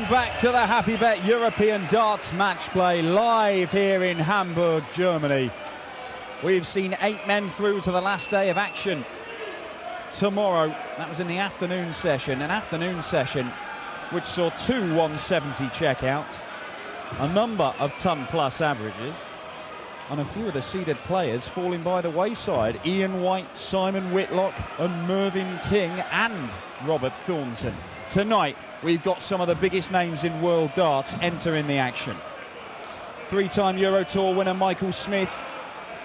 back to the Happy Bet European Darts Match Play live here in Hamburg, Germany. We've seen 8 men through to the last day of action tomorrow. That was in the afternoon session, which saw 2 170 checkouts, a number of ton-plus averages, and a few of the seeded players falling by the wayside. Ian White, Simon Whitlock and Mervyn King and Robert Thornton. Tonight, we've got some of the biggest names in world darts entering the action. 3-time Euro Tour winner Michael Smith,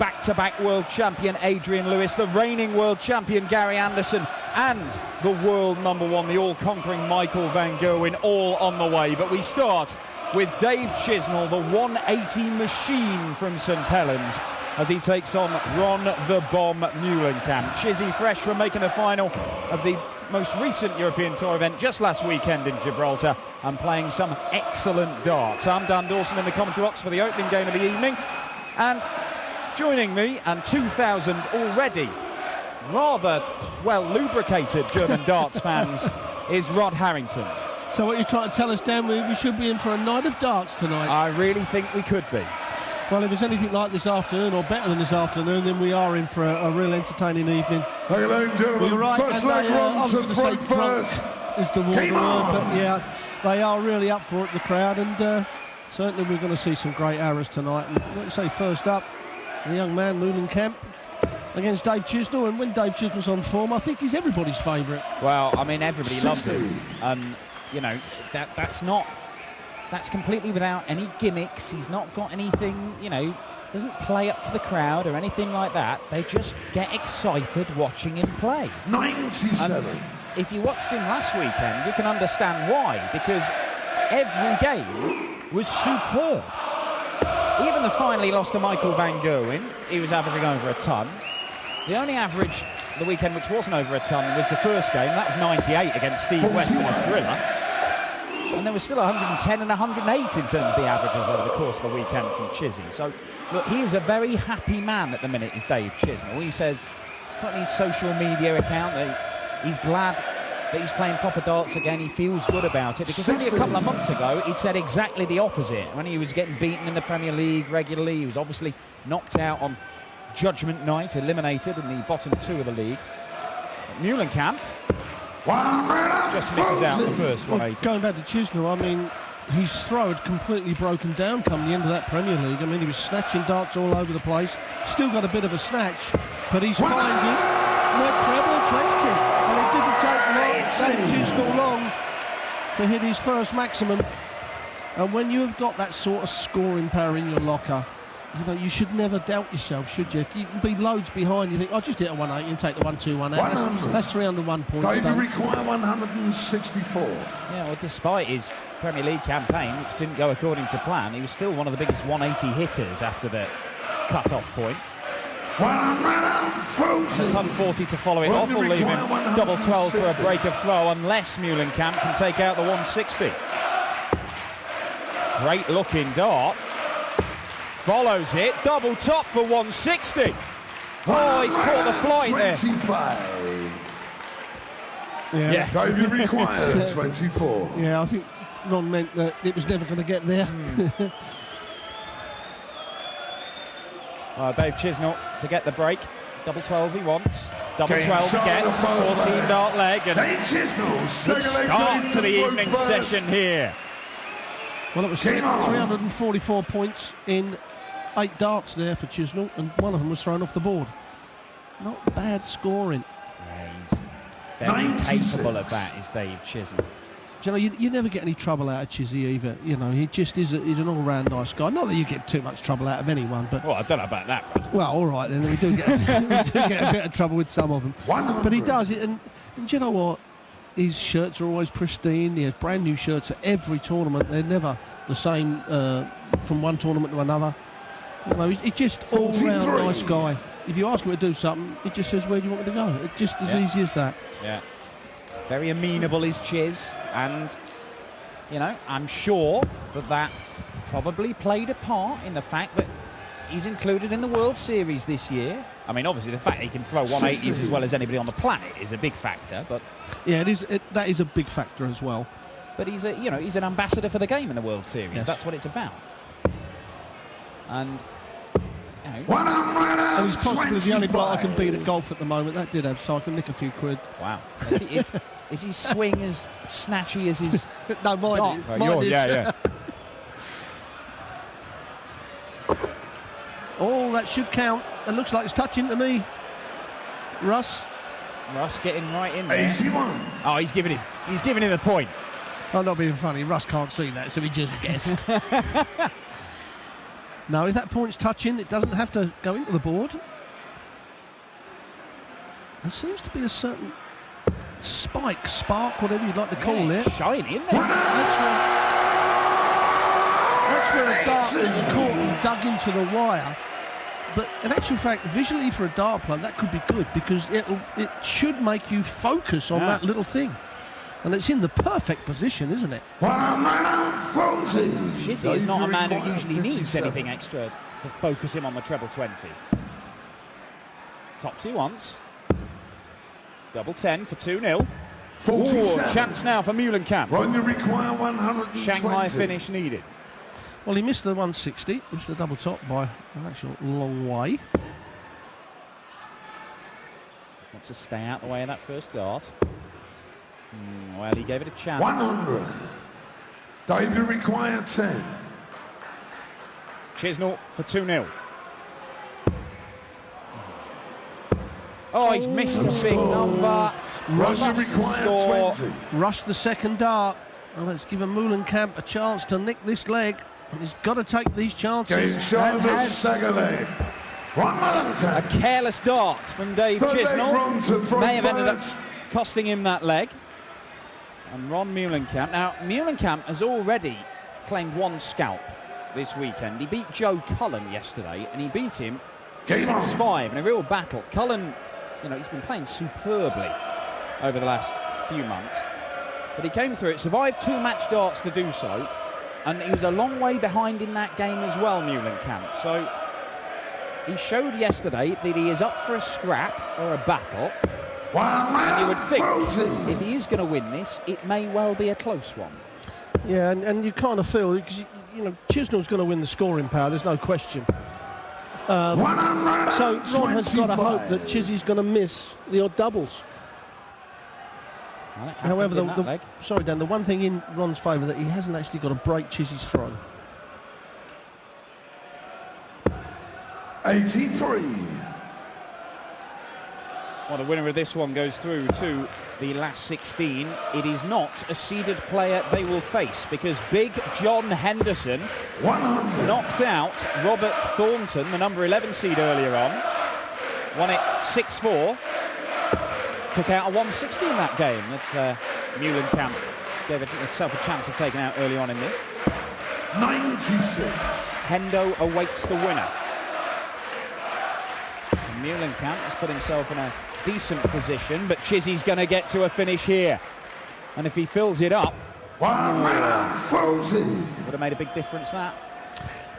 back-to-back world champion Adrian Lewis, the reigning world champion Gary Anderson, and the world #1, the all-conquering Michael van Gerwen, all on the way. But we start with Dave Chisnall, the 180 machine from St Helens, as he takes on Ron the Bomb Meulenkamp. Chizzy fresh from making the final of the most recent European Tour event just last weekend in Gibraltar and playing some excellent darts. I'm Dan Dawson in the commentary box for the opening game of the evening, and joining me, and 2,000 already rather well lubricated German darts fans, is Rod Harrington. So what you're trying to tell us, Dan, we should be in for a night of darts tonight? I really think we could be. Well, if it's anything like this afternoon, or better than this afternoon, then we are in for a real entertaining evening. Hey, ladies and gentlemen, right, first leg runs at front first. Is the word, but yeah, they are really up for it, the crowd, and certainly we're going to see some great arrows tonight. And let's say first up, the young man Meulenkamp against Dave Chisnall, and when Dave Chisnall's on form, I think he's everybody's favourite. Well, I mean, everybody loves him. You know, that's completely without any gimmicks. He's not got anything, you know, doesn't play up to the crowd or anything like that. They just get excited watching him play. 97. And if you watched him last weekend, you can understand why, because every game was superb. Even the final he lost to Michael van Gerwen, he was averaging over a ton. The only average the weekend which wasn't over a ton was the first game. That was 98 against Steve West in a thriller. And there was still 110 and 108 in terms of the averages over the course of the weekend from Chizzy. So, look, he is a very happy man at the minute, is Dave Chisnall. He says, put on his social media account, that he's glad that he's playing proper darts again. He feels good about it, because only a couple of months ago he'd said exactly the opposite. When he was getting beaten in the Premier League regularly, he was obviously knocked out on Judgment Night, eliminated in the bottom 2 of the league. Meulenkamp just misses out the first 180. Well, going back to Chisnall, I mean, his throw had completely broken down come the end of that Premier League. I mean, he was snatching darts all over the place. Still got a bit of a snatch, but he's finding the treble 20. And it didn't take Dave Chisnall long to hit his first maximum. And when you have got that sort of scoring power in your locker, you know, you should never doubt yourself, should you? You can be loads behind. You think, I'll just hit a 180 and take the 121 out. That's 301 points. They require 164. Yeah, well, despite his Premier League campaign, which didn't go according to plan, he was still one of the biggest 180 hitters after the cut-off point. 140 to follow it off will leave him double 12 for a break of throw, unless Meulenkamp can take out the 160. Great looking dart. Follows it, double top for 160. Oh, he's caught the flight there. 25. Yeah. David required 24. Yeah, I think Ron meant that it was never going to get there. Well, Dave Chisnall to get the break. Double 12 he wants. Double 12 he gets. 14 dart leg. And Dave Chisnall, start to the evening session here. Well, it was 344 points in 8 darts there for Chisnall, and one of them was thrown off the board. Not bad scoring. Yeah, he's very 96. Capable of that, is Dave Chisnall. You know, you never get any trouble out of Chizzy either. You know, he just is he's an all-round nice guy. Not that you get too much trouble out of anyone, but... Well, I don't know about that, Rod. Well, all right, then. We do get a bit of trouble with some of them. 100. But he does it, and you know what? His shirts are always pristine. He has brand new shirts at every tournament. They're never the same from one tournament to another. You know, he's just all-round nice guy. If you ask him to do something, he just says, where do you want me to go? It's just as easy as that. Yeah. Very amenable is Chiz, and, you know, I'm sure that probably played a part in the fact that he's included in the World Series this year. I mean, obviously, the fact that he can throw 180s as well as anybody on the planet is a big factor, but... Yeah, that is a big factor as well. but he's he's an ambassador for the game in the World Series. Yes. That's what it's about. And and he's possibly the only bloke I can beat at golf at the moment. That did have, so I can nick a few quid. wow, is his swing as snatchy as his No, mine dart is. throw? Mine is. Yeah. Oh, that should count. It looks like it's touching to me. Russ getting right in there. 81. Oh, he's giving him the point. I'm not being funny. Russ can't see that, so he just guessed. No, if that point's touching, it doesn't have to go into the board. There seems to be a certain spark, whatever you'd like to call it. Shiny, isn't there? That's where a dart is caught and dug into the wire. But in actual fact, visually for a dart player, that could be good because it should make you focus on that little thing. And it's in the perfect position, isn't it? Chizzy is not a man who usually needs anything extra to focus him on the treble 20. Tops he wants. Double 10 for 2-0. Chance now for Meulenkamp. Ron, you require 120. Shanghai finish needed. Well, he missed the 160, missed the double top by an actual long way. Wants to stay out the way of that first dart. Well, he gave it a chance. 100. Dave, you require 10. Chisnall for 2-0. Oh, he's missed the big number. Ron, you That's the require score. 20. Rush the second dart. And let's give Meulenkamp a chance to nick this leg. And he's got to take these chances. Game shot of the second leg. Ron Meulenkamp. A careless dart from Dave Third leg, Chisnall. Ron to throw May have ended up first. costing him that leg. And Ron Meulenkamp. Now, Meulenkamp has already claimed one scalp this weekend. He beat Joe Cullen yesterday, and he beat him 6-5 in a real battle. Cullen, he's been playing superbly over the last few months. But he came through it, survived 2 match darts to do so, and he was a long way behind in that game as well, Meulenkamp. So he showed yesterday that he is up for a scrap or a battle. And you would think, if he is going to win this, it may well be a close one. Yeah, and you kind of feel, because, Chisnall's going to win the scoring power, there's no question. So Ron has got to hope that Chizzy's going to miss the odd doubles. Well, However, Dan, the the one thing in Ron's favour that he hasn't actually got to break Chizzy's throw. 83. Well, the winner of this one goes through to the last 16. It is not a seeded player they will face because Big John Henderson 100. knocked out Robert Thornton, the number 11 seed earlier on. Won it 6-4. Took out a 160 in that game that Meulenkamp gave himself a chance of taking out early on in this. 96. Hendo awaits the winner. And Meulenkamp has put himself in a decent position, but Chizzy's going to get to a finish here. And if he fills it up, would have made a big difference, that.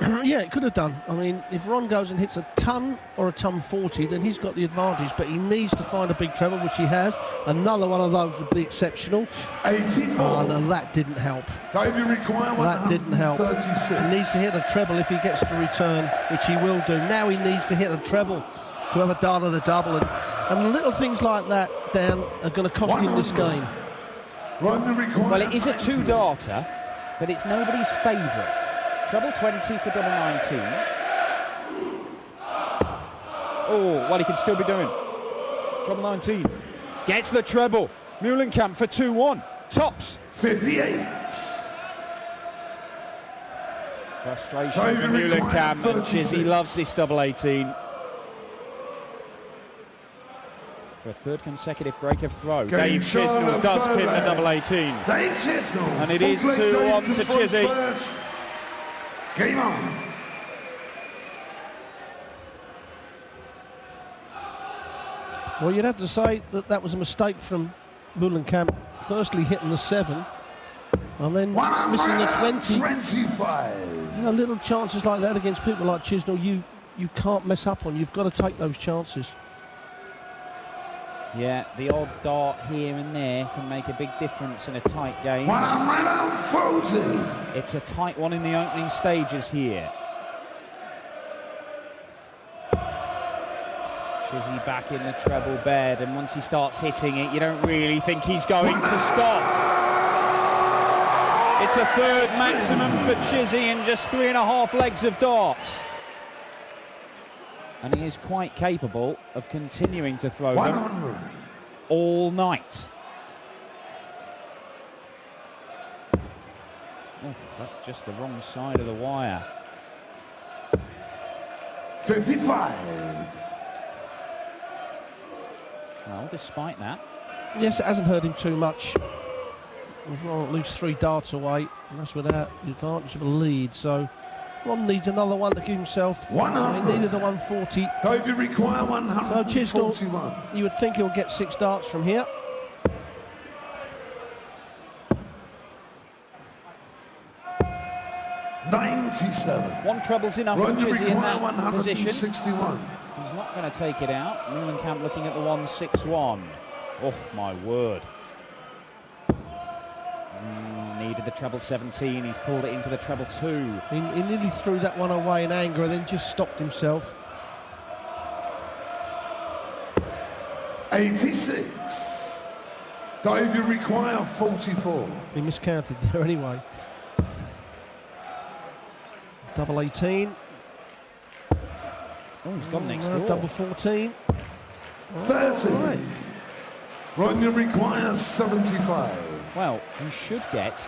Yeah, it could have done. I mean, if Ron goes and hits a ton or a ton 40, then he's got the advantage, but he needs to find a big treble, which he has. Another one of those would be exceptional. 84. Oh, no, that didn't help. David require That didn't help. 36. He needs to hit a treble if he gets to return, which he will do. Now he needs to hit a treble to have a dart of the double. And little things like that, Dan, are going to cost him this game. Well, it is a 2-darter, but it's nobody's favourite. Treble 20 for double 19. Oh, well, he can still be doing. Treble 19. Gets the treble. Meulenkamp for 2-1. Tops. 58. Frustration for Meulenkamp, and Chizzy loves this double 18. For a third consecutive break of throw. Dave Chisnall does pin the double 18. Dave Chisnall. And it is 2-1 to Chizzy. Game on. Well, you'd have to say that that was a mistake from Meulenkamp. Firstly, hitting the 7, and then missing the 20. 25. Little chances like that against people like Chisnall, you can't mess up on. You've got to take those chances. Yeah, the odd dart here and there can make a big difference in a tight game. 140. It's a tight one in the opening stages here. Chizzy back in the treble bed, and once he starts hitting it, you don't really think he's going to stop. It's a third maximum for Chizzy in just 3.5 legs of darts. And he is quite capable of continuing to throw them all night. Oof, that's just the wrong side of the wire. 55. Well, despite that. Yes, it hasn't hurt him too much. Ron at least 3 darts away, and that's without the advantage of a lead. So Ron needs another one to give himself. He needed a 140. Don't you require 141? So Chisnall, you would think he'll get 6 darts from here. $97. One treble's enough for Chizzy in that position. 161. He's not going to take it out. Meulenkamp looking at the 161. Oh, my word. Needed the treble 17. He's pulled it into the treble 2. He nearly threw that one away in anger and then just stopped himself. 86. Dave, you require 44. He miscounted there anyway. Double 18. Oh, he's gone next door. Double 14. 30. Right. Ron, you require 75. Well, he should get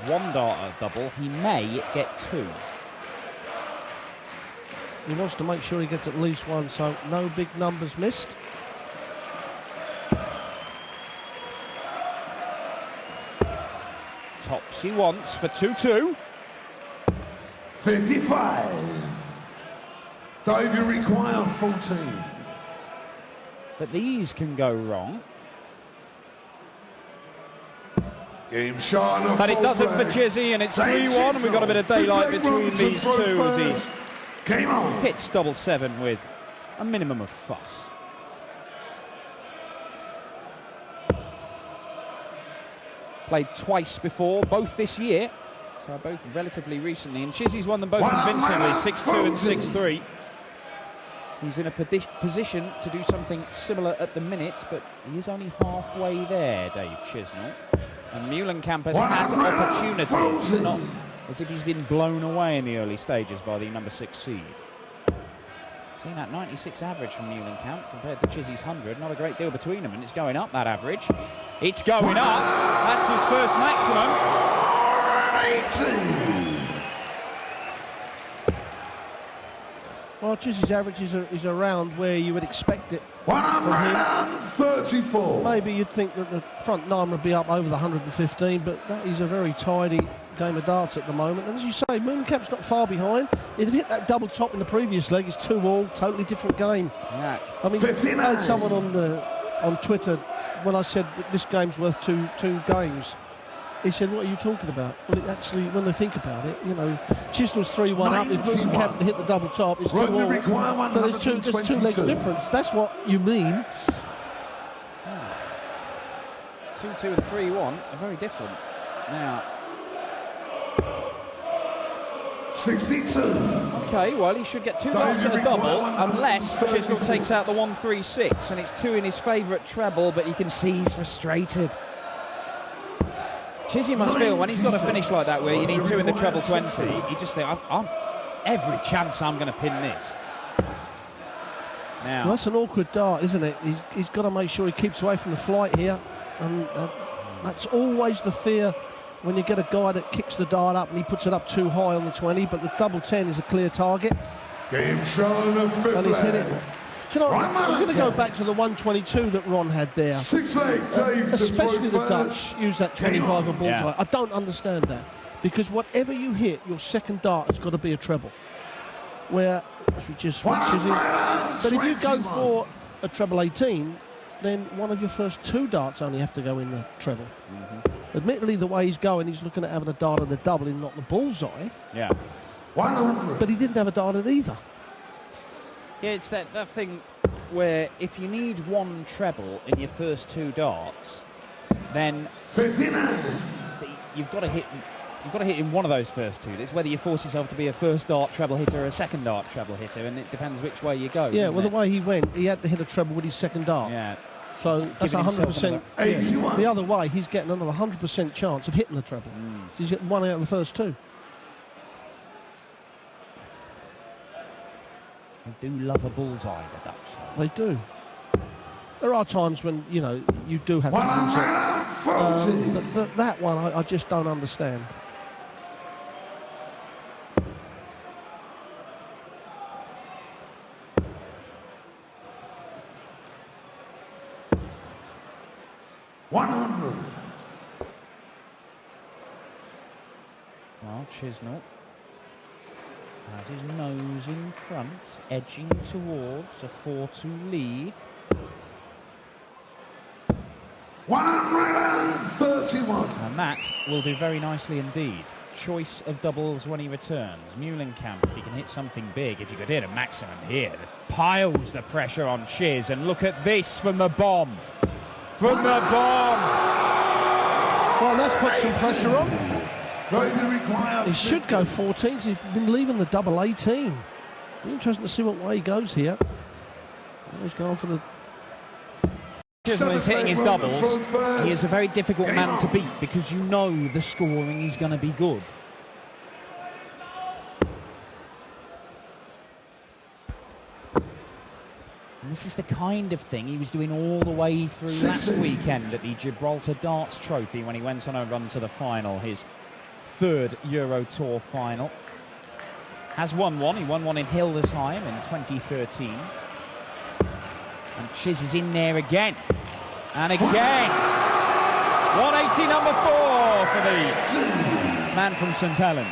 1 dart at double. He may get 2. He wants to make sure he gets at least 1, so no big numbers missed. Tops he wants for 2-2. 55. Dave, you require 14. But these can go wrong. Game shot. But it doesn't for Chizzy, and it's 3-1, and we've got a bit of daylight between these two as he Game on. hits double 7 with a minimum of fuss. Played twice before, both this year, so both relatively recently, and Chizzy's won them both convincingly, 6-2 and 6-3. He's in a position to do something similar at the minute, but he is only halfway there, Dave Chisnall. And Meulenkamp has had opportunities. It's not as if he's been blown away in the early stages by the number 6 seed. Seeing that 96 average from Meulenkamp compared to Chizzy's 100, not a great deal between them, and it's going up, that average. It's going up. That's his first maximum. 80. Well, Chizzy's average is around where you would expect it. 134. Maybe you'd think that the front 9 would be up over the 115, but that is a very tidy game of darts at the moment. And as you say, Meulenkamp's not far behind. He'd have hit that double top in the previous leg. It's 2-all, totally different game. Yeah. I mean, 59. I had someone on Twitter when I said that this game's worth two games. He said, "What are you talking about?" Well, it actually, when they think about it, you know, Chisnall's 3-1 up. If Meulenkamp hit the double top, it's 2-all. So there's 2 legs difference. That's what you mean. 2-2 and 3-1 are very different. Now, 62. okay, well, he should get 2 darts at a double, unless Chisnall takes out the 136, and it's 2 in his favourite treble, but you can see he's frustrated. Chizzy must feel when he's got a finish like that where you need 2 in the treble 20, you just think, I'm every chance I'm going to pin this. Now, well, that's an awkward dart, isn't it? He's got to make sure he keeps away from the flight here, and that's always the fear when you get a guy that kicks the dart up and he puts it up too high on the 20, but the double 10 is a clear target. Game shown of 5th And he's hit leg. it. Do you know, I'm going to go back to the 122 that Ron had there. 6 leg, Dave, to Especially throw the first. Dutch use that 25 a bullseye. Yeah. I don't understand that, because whatever you hit, your second dart has got to be a treble. Where, which is but if you go for a treble 18, then one of your first 2 darts only have to go in the treble. Admittedly, the way he's going, he's looking at having a dart on the double and not the bullseye. yeah. 100. But he didn't have a dart at either. Yeah, it's that thing where if you need one treble in your first 2 darts, then 59. you've got to hit in one of those first 2. It's whether you force yourself to be a first dart treble hitter or a second dart treble hitter, and it depends which way you go. Yeah, well, it? the way he went, he had to hit a treble with his second dart. Yeah. So that's 100%. 81. The other way, he's getting another 100% chance of hitting the treble. So he's getting 1 out of the first 2. They do love a bullseye, the Dutch. They do. There are times when, you know, you do have to use it. That one, I just don't understand. Well, Chisnall has his nose in front, edging towards a 4-2 lead. 131. And that will do very nicely indeed. Choice of doubles when he returns. Meulenkamp, if he can hit something big, if you could hit a maximum here, that piles the pressure on Chiz. And look at this from the bomb. From the bomb! Well, that's put some pressure on. He should go 14. He's been leaving the double 18. Be interesting to see what way he goes here. He's going for the... Chisnall is hitting his doubles. He is a very difficult man to beat because you know the scoring is going to be good. And this is the kind of thing he was doing all the way through last weekend at the Gibraltar Darts Trophy when he went on a run to the final, his 3rd Euro Tour final. Has won one. He won one in Hildesheim in 2013. And Chiz is in there again. And again. 180 number 4 for the man from St Helens.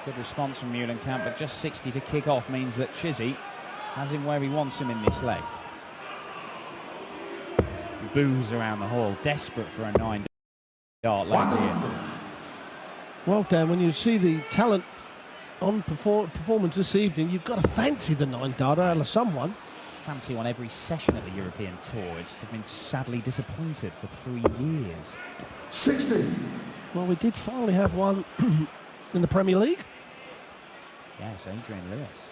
Good response from Meulenkamp, but just 60 to kick off means that Chizzy has him where he wants him in this leg. Boos around the hall, desperate for a 9-dart leg here. Well, Dan, when you see the talent on performance this evening, you've got to fancy the 9-darter out of someone. Fancy one every session at the European Tour. It's been sadly disappointed for 3 years. 60. Well, we did finally have one in the Premier League. Yes, Adrian Lewis.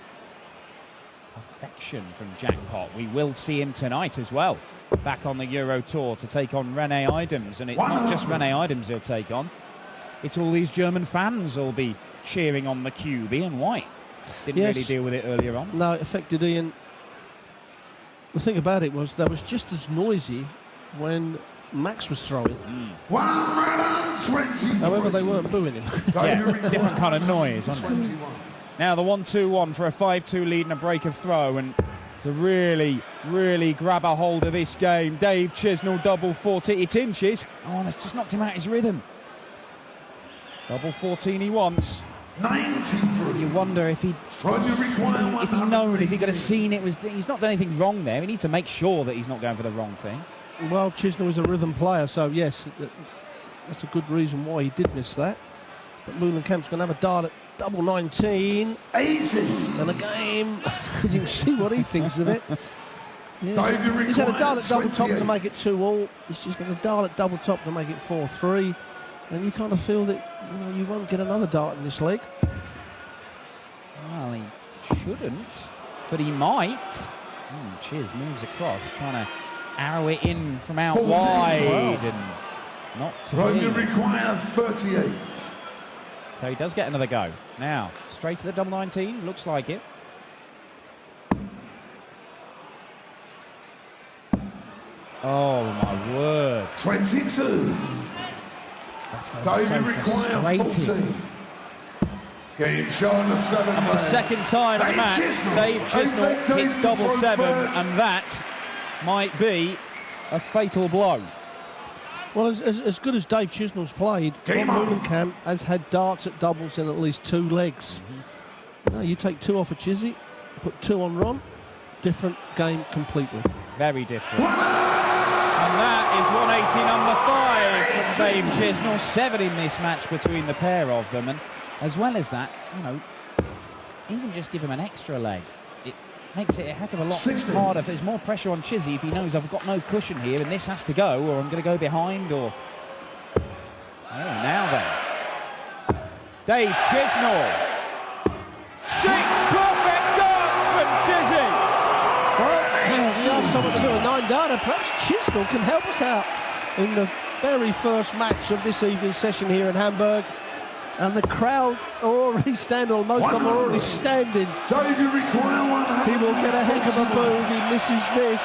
Perfection from Jackpot. We will see him tonight as well. Back on the Euro Tour to take on Rene Idams. And it's not just Rene Idams he'll take on. It's all these German fans will be cheering on the cube. Ian White didn't really deal with it earlier on. No, it affected Ian. The thing about it was that was just as noisy when Max was throwing. 120. However, they weren't booing him. Yeah, different kind of noise, wasn't it? Now the 1-2-1 for a 5-2 lead and a break of throw, and to really, really grab a hold of this game. Dave Chisnall, double 14. It's inches. Oh, that's just knocked him out his rhythm. Double 14 he wants. 93. You wonder if he could have seen it was. He's not done anything wrong there. We need to make sure that he's not going for the wrong thing. Well, Chisnall is a rhythm player, so yes, that's a good reason why he did miss that. But Meulenkamp's going to have a dart at double 19. 80. And a game. You can see what he thinks of it. Yeah. He's had a dart at double top to make it 2-all. He's just had a dart at double top to make it 4-3. And you kind of feel that you won't get another dart in this leg. Well, he shouldn't, but he might. Chiz moves across, trying to arrow it in from out wide, and not to be. You require 38. So he does get another go. Now, straight to the double 19, looks like it. Oh my word. 22. That's going to be so frustrating. Game show on the 7th. And for the second time in the match, Dave Chisnall hits double 7, and that might be a fatal blow. Well, as good as Dave Chisnall's played, Meulenkamp has had darts at doubles in at least 2 legs. You take 2 off of Chizzy, put 2 on Ron, different game completely. Very different. And that is 180 number 5 from Dave Chisnall. 7 in this match between the pair of them. And as well as that, you know, even just give him an extra leg. It makes it a heck of a lot harder. If there's more pressure on Chizzy, if he knows I've got no cushion here and this has to go, or I'm going to go behind, or... Oh, now then. Dave Chisnall. 6 perfect darts from Chizzy. Well, we asked someone to do a 9-darter. Perhaps Chisnall can help us out in the very first match of this evening's session here in Hamburg. And the crowd are already standing, or most of them are already standing. Dave, you require 100. He will get a heck of a move. He misses this.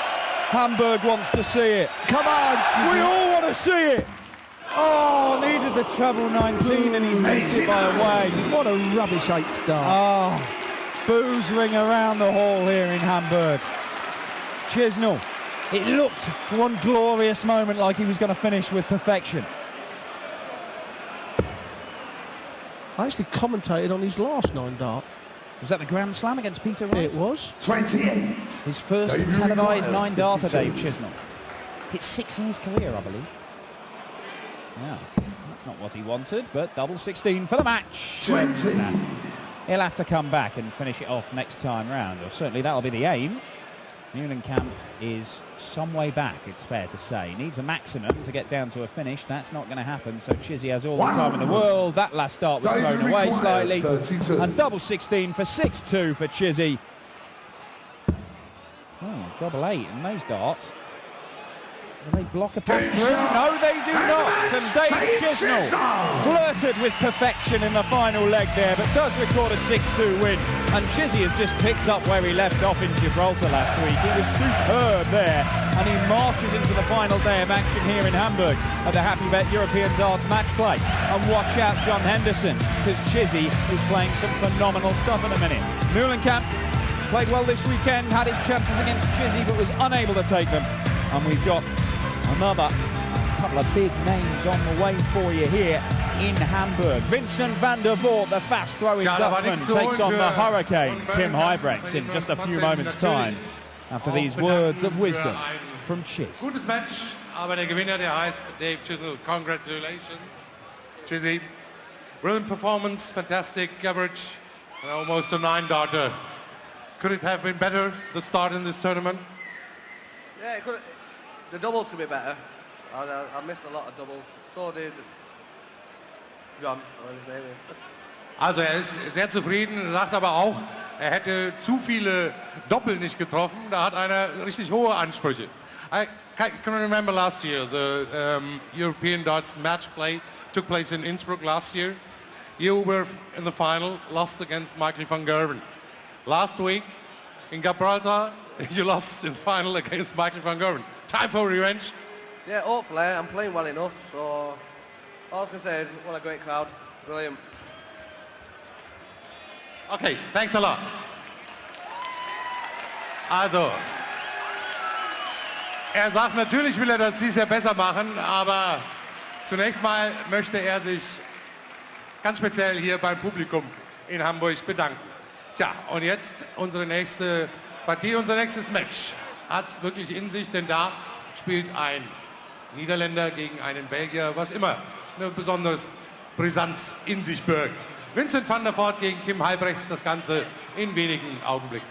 Hamburg wants to see it. Come on, Chizzy. We all want to see it. Oh, needed the treble 19 and he's missed it by a way. What a rubbish 8th dart. Oh, boos ring around the hall here in Hamburg. Chisnall, it looked for one glorious moment like he was going to finish with perfection. I actually commentated on his last 9-dart. Was that the Grand Slam against Peter Rice? It was. 28. His first Dave, televised require 9-darter, 52. Dave Chisnall. Hit 6 in his career, I believe. Yeah, that's not what he wanted, but double 16 for the match. 20. He'll have to come back and finish it off next time round, or certainly that'll be the aim. Meulenkamp is some way back, it's fair to say. Needs a maximum to get down to a finish. That's not going to happen, so Chizzy has all the time in the world. That last start was thrown away slightly. 32. And double 16 for 6-2 for Chizzy. Oh, double 8 in those darts. Will they block a path through? No, they do not. And Dave Chisnall flirted with perfection in the final leg there, but does record a 6-2 win. And Chizzy has just picked up where he left off in Gibraltar last week. He was superb there, and he marches into the final day of action here in Hamburg at the Happy Bet European Darts match play. And watch out, John Henderson, because Chizzy is playing some phenomenal stuff in a minute. Meulenkamp played well this weekend, had his chances against Chizzy, but was unable to take them. And we've got another couple of big names on the way for you here in Hamburg. Vincent van der Voort, the fast-throwing Dutchman, takes on the Hurricane, Kim Huybrechts, in just a few moments' time after these words of wisdom from Chiz. Gutes Match, aber der Gewinner, der heißt Dave Chisnall. Congratulations, Chizzy. Brilliant performance, fantastic coverage, and almost a 9-darter. Could it have been better, the start in this tournament? Yeah, it could. The doubles could be better. I missed a lot of doubles. So did John, whatever his name is. Also er ist sehr zufrieden, sagt aber auch, er hätte zu viele Doppel nicht getroffen. Da hat einer richtig hohe Ansprüche. I can remember last year, the European Darts Matchplay took place in Innsbruck last year. You were in the final, lost against Michael van Gerwen. Last week in Gibraltar, you lost in the final against Michael van Gerwen. Time for revenge? Yeah, hopefully. I'm playing well enough, so all I can say is what a great crowd. Brilliant. Okay, thanks a lot. Also, er sagt, natürlich will er das dies Jahr besser machen, aber zunächst mal möchte er sich ganz speziell hier beim Publikum in Hamburg bedanken. Tja, und jetzt unsere nächste Partie, unser nächstes Match. Hat es wirklich in sich, denn da spielt ein Niederländer gegen einen Belgier, was immer eine besondere Brisanz in sich birgt. Vincent van der Voort gegen Kim Huybrechts, das Ganze in wenigen Augenblicken.